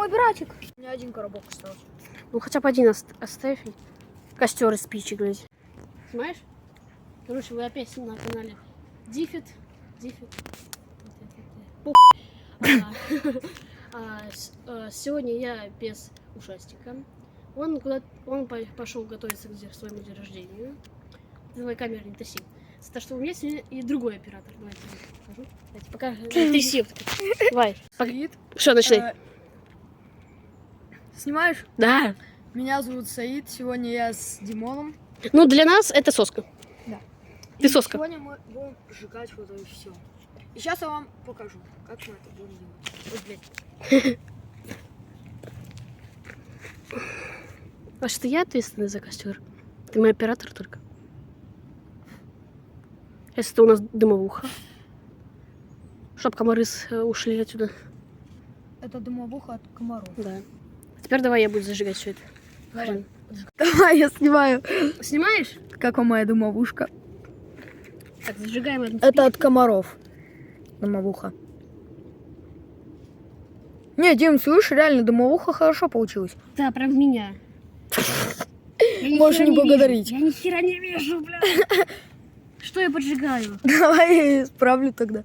мой братик. У меня один коробок остался. Ну хотя бы один оставь. Костер из спичек, блядь. Снимаешь? Короче, вы опять на канале Диффит. Сегодня я без ушастика. Он пошел готовиться к своему день рождения. Давай камеру не тряси. Так что у меня сегодня и другой оператор. Давайте покажу. Давайте, пока тряси. Давай. Все, начинай. Снимаешь? Да. Меня зовут Саид. Сегодня я с Димоном. Ну, для нас это соска. Да. Ты соска. Сегодня мы будем сжигать вот это все. И сейчас я вам покажу, как мы это будем делать. Вот, блядь. А что я ответственный за костер? Ты мой оператор только. Если это у нас дымовуха. Чтоб комары ушли отсюда. Это дымовуха от комаров. Да. Теперь давай я буду зажигать все это. Давай. Давай, я снимаю. Снимаешь? Как вам моя дымовушка? Так, зажигаем одну Это спичку. от комаров. Дымовуха. Не, Дим, слышь, реально дымовуха хорошо получилась. Да, прям в меня. Можешь не благодарить. Я ни хера не вижу, бля. Что я поджигаю? Давай я исправлю тогда.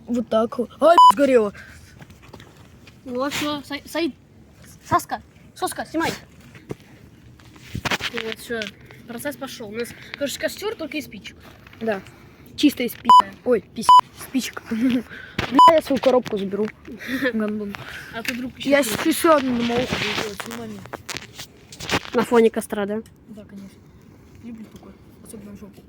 Вот так вот. Ай, сгорело. Вот все, Саид. Соска, снимай. Ну вот все, процесс пошел. У нас, короче, костер только из спичек. Да. Чисто из спичек. Ой, спичек. Бля, я свою коробку заберу. Гандон. А ты вдруг еще... Я сейчас еще одну дымовуху буду делать. Снимай меня. На фоне костра, да? Да, конечно. Люблю такой. Особенно в жопу.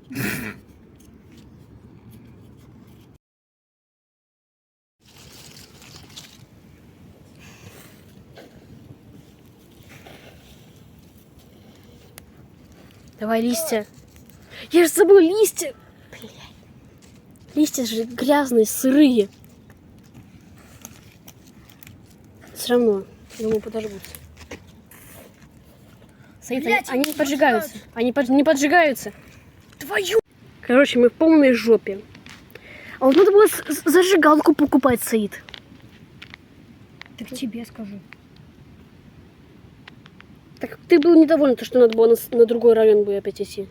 Давай листья. Я же забыл листья. Блядь. Листья же грязные, сырые. Все равно, думаю, подожгутся. Саид, Блядь, они не они поджигаются. Они не поджигаются. Твою! Короче, мы в полной жопе. А вот надо было зажигалку покупать, Саид. Так тебе скажу. Так ты был недоволен, то, что надо было на другой район бы опять идти.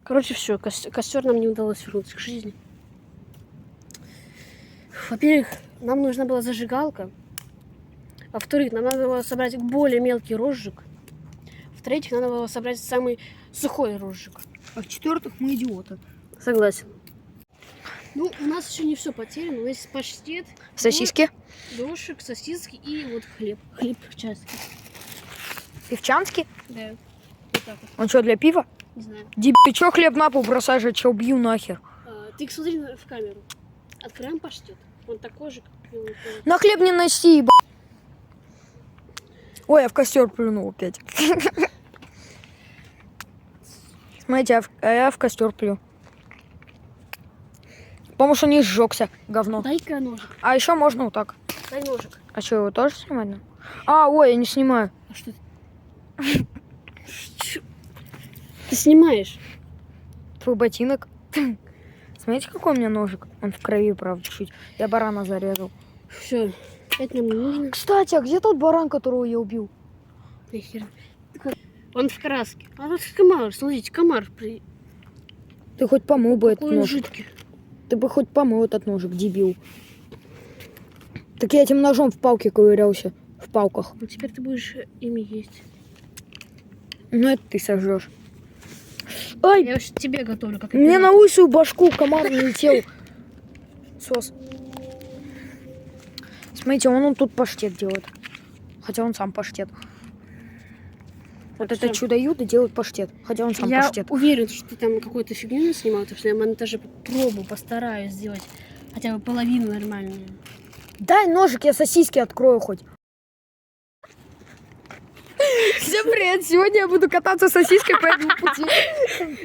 Короче, все, костер нам не удалось вернуться к жизни. Во-первых, нам нужна была зажигалка. Во-вторых, нам надо было собрать более мелкий розжиг. В-третьих, надо было собрать самый сухой розжиг. А в-четвертых, мы идиоты. Согласен. Ну, у нас еще не все потеряно. У нас есть паштет, Сосиски. дошик, сосиски и вот хлеб. Хлеб в части. Певчанский. Да. Вот так вот. Он что, для пива? Не знаю. Деб, ты чё хлеб на пол бросаешь, я чё убью нахер? Ты смотри в камеру. Откроем паштет. Он такой же, как и он. На хлеб не носи, еба. Ой, я в костер плюнул опять. Смотрите, я в костер плю. Потому что не сжёгся, говно. Дай-ка ножик. А еще можно вот так. Дай ножик. А что, его тоже снимать надо? А, ой, я не снимаю. А что ты? Ты снимаешь? Твой ботинок. Смотрите, какой у меня ножик. Он в крови, правда, чуть. Я барана зарезал. Все. Это нам не нужно. Кстати, а где тот баран, которого я убил? Нахер. Он в краске. А тут комар. Смотрите, комар. Ты хоть помыл бы этот Какой он ножик. жидкий. Ты бы хоть помыл этот ножик, дебил. Так я этим ножом в палке ковырялся. В палках. Ну теперь ты будешь ими есть. Ну это ты сожжешь. Ай, Я уж тебе готовлю, как мне на оператор. лысую башку комар налетел. Сос. Смотрите, он тут паштет делает. Хотя он сам паштет. Вот это чудо-юдо делает паштет. Хотя он сам Я паштет. уверен, что ты там какую-то фигню снимал, потому что я на монтаже попробую, постараюсь сделать хотя бы половину нормальную. Дай ножик, я сосиски открою хоть. Всем привет! Сегодня я буду кататься сосиской по этому пути.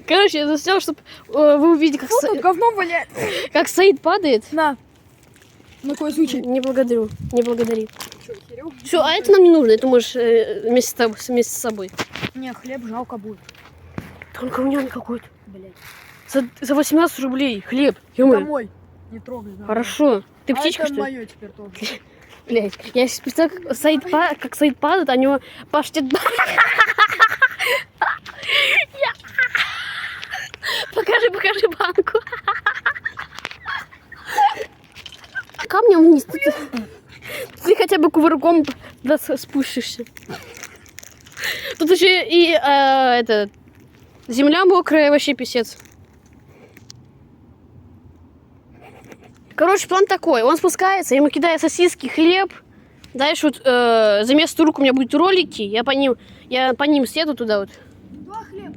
Короче, я заснял, чтобы вы увидели, как, Тут говно валяет. как Саид падает. На. На какой случай? Не благодарю, не благодари. Все, а это нам не нужно, это можешь вместе с собой. Не, хлеб жалко будет. Только у него какой-то. Блять. За 18 рублей хлеб. Ё-моё. Домой. Не трогай, да. Хорошо. Ты А птичка, это что ли? мое теперь тоже. Блять, я сейчас представляю, как Саид падает, а у него паштет. Покажи банку. Камнем вниз. Ты хотя бы кувырком спустишься. Тут еще и это земля мокрая, вообще писец. Короче, план такой. Он спускается, ему кидает сосиски, хлеб. Дальше вот за место рук у меня будут ролики. Я по ним съеду туда вот. Два хлеба.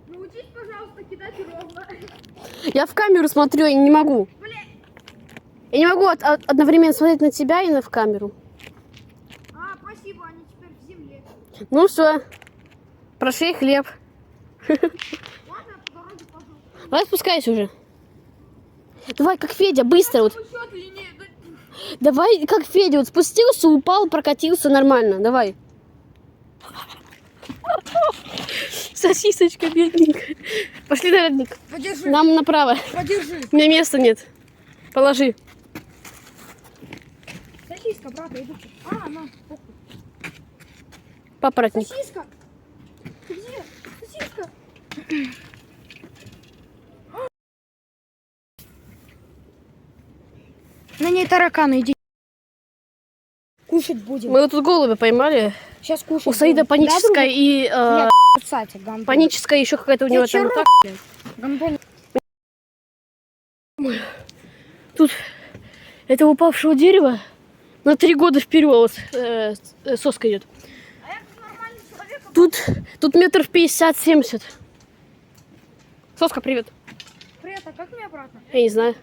Научись, пожалуйста, кидать ровно. Я в камеру смотрю, я не могу. Я не могу одновременно смотреть на тебя и в камеру. А, спасибо, они теперь в земле. Ну все, прошли хлеб. Ладно, по дороге пожалуйста. Давай спускайся уже. Давай, как Федя, быстро. Вот. Еще длиннее. Давай, как Федя, вот спустился, упал, прокатился нормально. Давай. Сосисочка бедненькая. Пошли на родник. Подержи. Нам направо. Подержи. У меня места нет. Положи. Сосиска, брат, иду. А, на, похуй. Папоротник. Сосиска. Ты где? Сосиска. На ней тараканы, иди. Кушать будем. Мы вот тут голубя поймали. Сейчас кушать У Саида будем. паническая и... Кстати, гандон. паническая еще какая-то у него там. чё, Так. Гандон. Тут этого упавшего дерева на 3 года вперед соска идет. Тут метров 50-70. Соска, привет. Привет, а как мне обратно? Я не знаю.